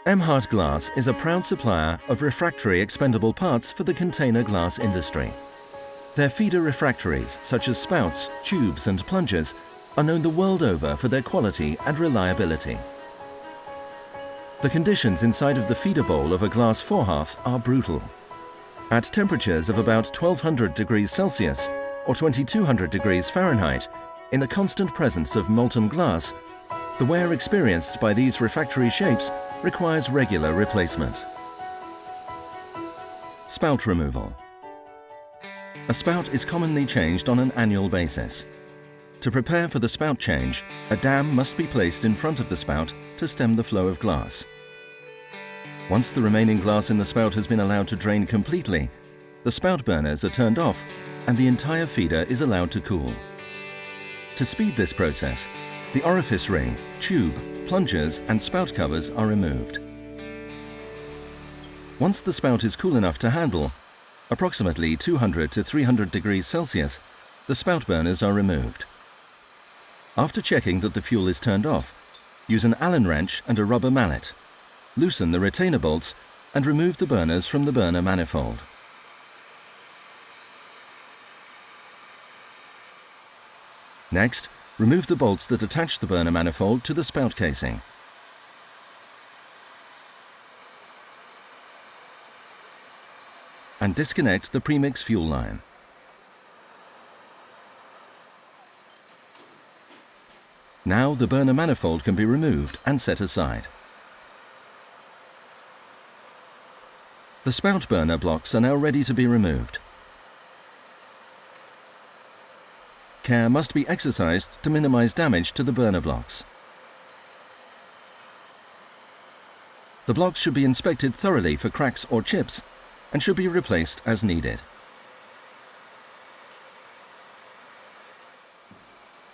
Emhart Glass is a proud supplier of refractory expendable parts for the container glass industry. Their feeder refractories, such as spouts, tubes and plungers, are known the world over for their quality and reliability. The conditions inside of the feeder bowl of a glass forehalf are brutal. At temperatures of about 1200 degrees Celsius or 2200 degrees Fahrenheit, in the constant presence of molten glass, the wear experienced by these refractory shapes requires regular replacement. Spout removal. A spout is commonly changed on an annual basis. To prepare for the spout change, a dam must be placed in front of the spout to stem the flow of glass. Once the remaining glass in the spout has been allowed to drain completely, the spout burners are turned off and the entire feeder is allowed to cool. To speed this process, the orifice ring, tube, plungers and spout covers are removed. Once the spout is cool enough to handle, approximately 200 to 300 degrees Celsius, the spout burners are removed. After checking that the fuel is turned off, use an Allen wrench and a rubber mallet. Loosen the retainer bolts and remove the burners from the burner manifold. Next, remove the bolts that attach the burner manifold to the spout casing. And disconnect the premix fuel line. Now the burner manifold can be removed and set aside. The spout burner blocks are now ready to be removed. Care must be exercised to minimize damage to the burner blocks. The blocks should be inspected thoroughly for cracks or chips and should be replaced as needed.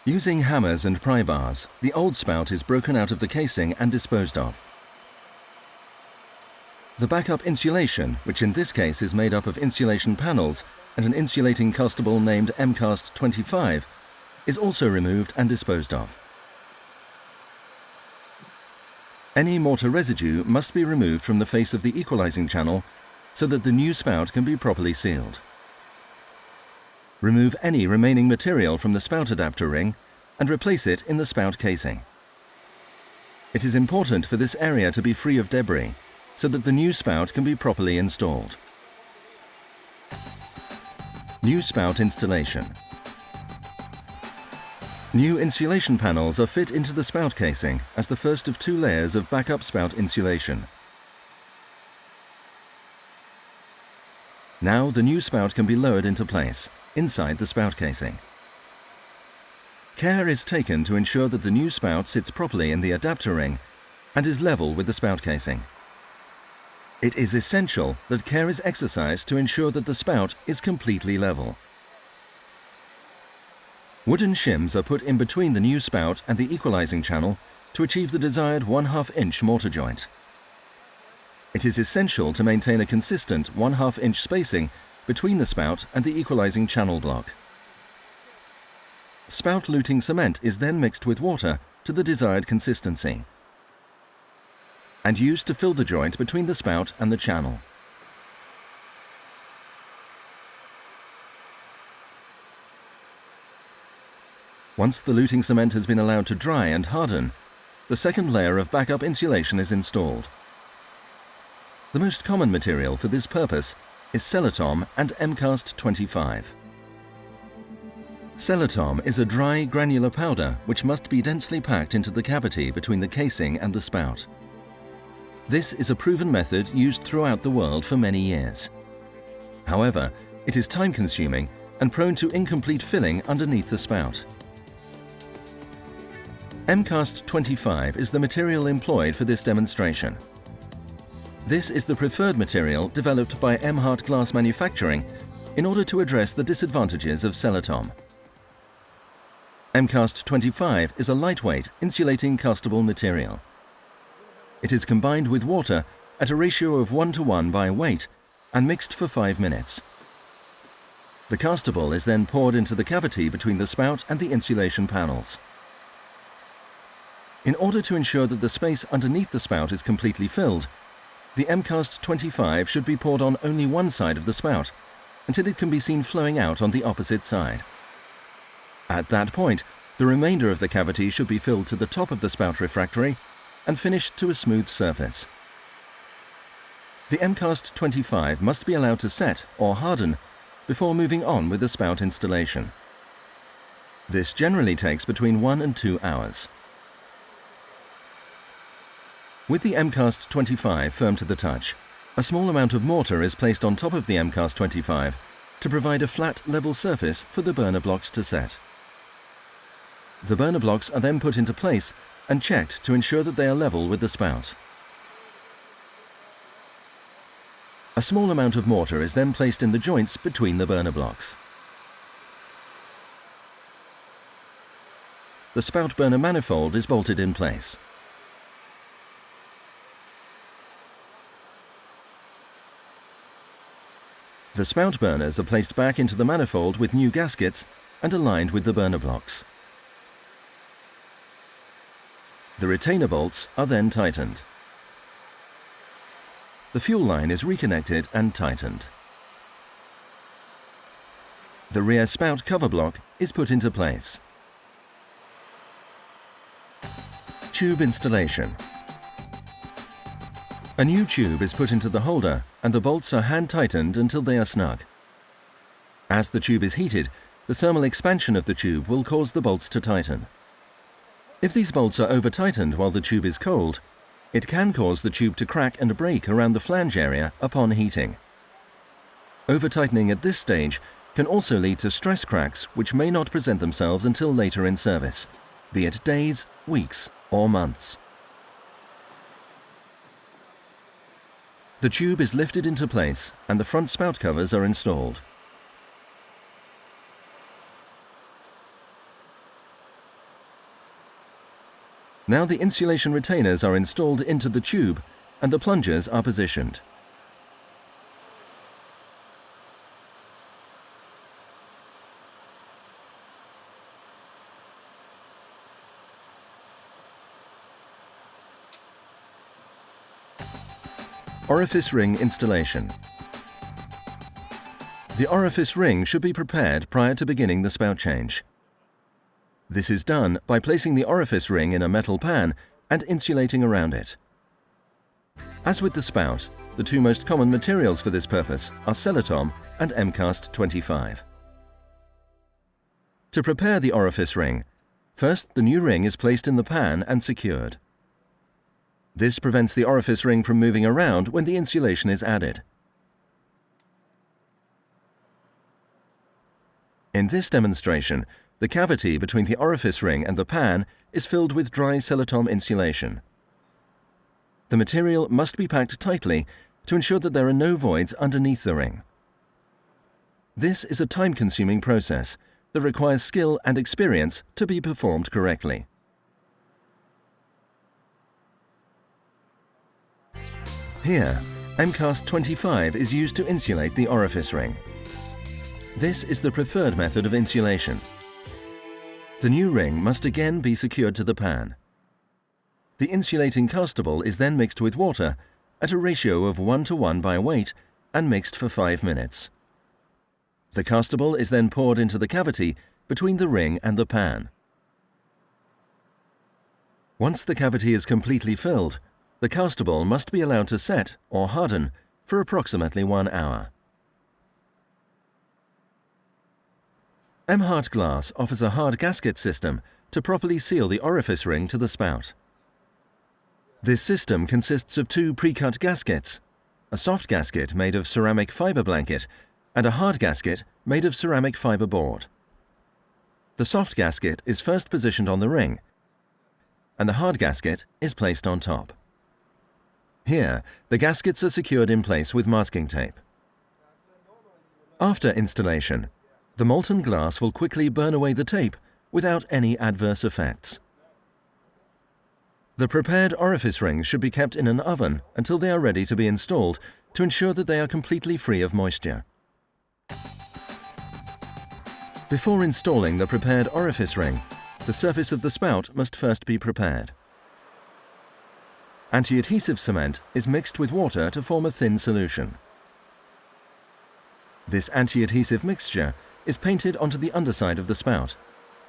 Using hammers and pry bars, the old spout is broken out of the casing and disposed of. The backup insulation, which in this case is made up of insulation panels and an insulating castable named MCAST 25, is also removed and disposed of. Any mortar residue must be removed from the face of the equalizing channel so that the new spout can be properly sealed. Remove any remaining material from the spout adapter ring and replace it in the spout casing. It is important for this area to be free of debris so that the new spout can be properly installed. New spout installation. New insulation panels are fit into the spout casing as the first of two layers of backup spout insulation. Now the new spout can be lowered into place, inside the spout casing. Care is taken to ensure that the new spout sits properly in the adapter ring and is level with the spout casing. It is essential that care is exercised to ensure that the spout is completely level. Wooden shims are put in between the new spout and the equalizing channel to achieve the desired 1/2 inch mortar joint. It is essential to maintain a consistent 1/2 inch spacing between the spout and the equalizing channel block. Spout luting cement is then mixed with water to the desired consistency and used to fill the joint between the spout and the channel. Once the luting cement has been allowed to dry and harden, the second layer of backup insulation is installed. The most common material for this purpose is Celotom and MCAST 25. Celotom is a dry, granular powder which must be densely packed into the cavity between the casing and the spout. This is a proven method used throughout the world for many years. However, it is time-consuming and prone to incomplete filling underneath the spout. MCAST 25 is the material employed for this demonstration. This is the preferred material developed by Emhart Glass Manufacturing in order to address the disadvantages of Celotom. MCAST 25 is a lightweight, insulating castable material. It is combined with water at a ratio of 1:1 by weight and mixed for 5 minutes. The castable is then poured into the cavity between the spout and the insulation panels. In order to ensure that the space underneath the spout is completely filled, the MCAST 25 should be poured on only one side of the spout until it can be seen flowing out on the opposite side. At that point, the remainder of the cavity should be filled to the top of the spout refractory and finished to a smooth surface. The MCAST 25 must be allowed to set or harden before moving on with the spout installation. This generally takes between 1 and 2 hours. With the MCAST 25 firm to the touch, a small amount of mortar is placed on top of the MCAST 25 to provide a flat, level surface for the burner blocks to set. The burner blocks are then put into place and checked to ensure that they are level with the spout. A small amount of mortar is then placed in the joints between the burner blocks. The spout burner manifold is bolted in place. The spout burners are placed back into the manifold with new gaskets and aligned with the burner blocks. The retainer bolts are then tightened. The fuel line is reconnected and tightened. The rear spout cover block is put into place. Tube installation. A new tube is put into the holder and the bolts are hand tightened until they are snug. As the tube is heated, the thermal expansion of the tube will cause the bolts to tighten. If these bolts are over-tightened while the tube is cold, it can cause the tube to crack and break around the flange area upon heating. Over-tightening at this stage can also lead to stress cracks which may not present themselves until later in service, be it days, weeks, or months. The tube is lifted into place and the front spout covers are installed. Now the insulation retainers are installed into the tube and the plungers are positioned. Orifice ring installation. The orifice ring should be prepared prior to beginning the spout change. This is done by placing the orifice ring in a metal pan and insulating around it. As with the spout, the two most common materials for this purpose are Celotom and MCAST 25. To prepare the orifice ring, first the new ring is placed in the pan and secured. This prevents the orifice ring from moving around when the insulation is added. In this demonstration, the cavity between the orifice ring and the pan is filled with dry Celotom insulation. The material must be packed tightly to ensure that there are no voids underneath the ring. This is a time-consuming process that requires skill and experience to be performed correctly. Here, MCAST 25 is used to insulate the orifice ring. This is the preferred method of insulation. The new ring must again be secured to the pan. The insulating castable is then mixed with water at a ratio of 1:1 by weight and mixed for 5 minutes. The castable is then poured into the cavity between the ring and the pan. Once the cavity is completely filled, the castable must be allowed to set or harden for approximately 1 hour. Emhart Glass offers a hard gasket system to properly seal the orifice ring to the spout. This system consists of 2 pre-cut gaskets, a soft gasket made of ceramic fiber blanket and a hard gasket made of ceramic fiber board. The soft gasket is first positioned on the ring and the hard gasket is placed on top. Here, the gaskets are secured in place with masking tape. After installation, the molten glass will quickly burn away the tape without any adverse effects. The prepared orifice rings should be kept in an oven until they are ready to be installed to ensure that they are completely free of moisture. Before installing the prepared orifice ring, the surface of the spout must first be prepared. Anti-adhesive cement is mixed with water to form a thin solution. This anti-adhesive mixture is painted onto the underside of the spout,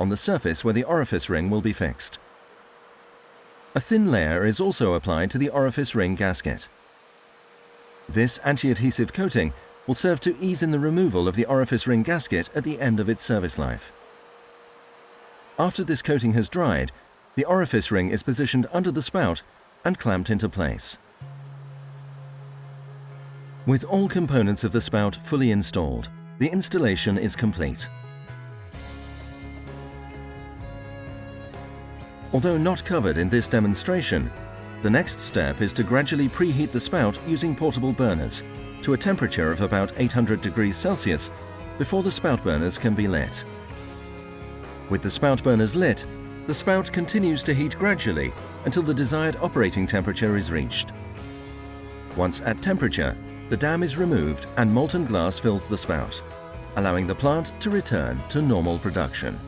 on the surface where the orifice ring will be fixed. A thin layer is also applied to the orifice ring gasket. This anti-adhesive coating will serve to ease in the removal of the orifice ring gasket at the end of its service life. After this coating has dried, the orifice ring is positioned under the spout and clamped into place. With all components of the spout fully installed, the installation is complete. Although not covered in this demonstration, the next step is to gradually preheat the spout using portable burners to a temperature of about 800 degrees Celsius before the spout burners can be lit. With the spout burners lit, the spout continues to heat gradually until the desired operating temperature is reached. Once at temperature, the dam is removed and molten glass fills the spout, allowing the plant to return to normal production.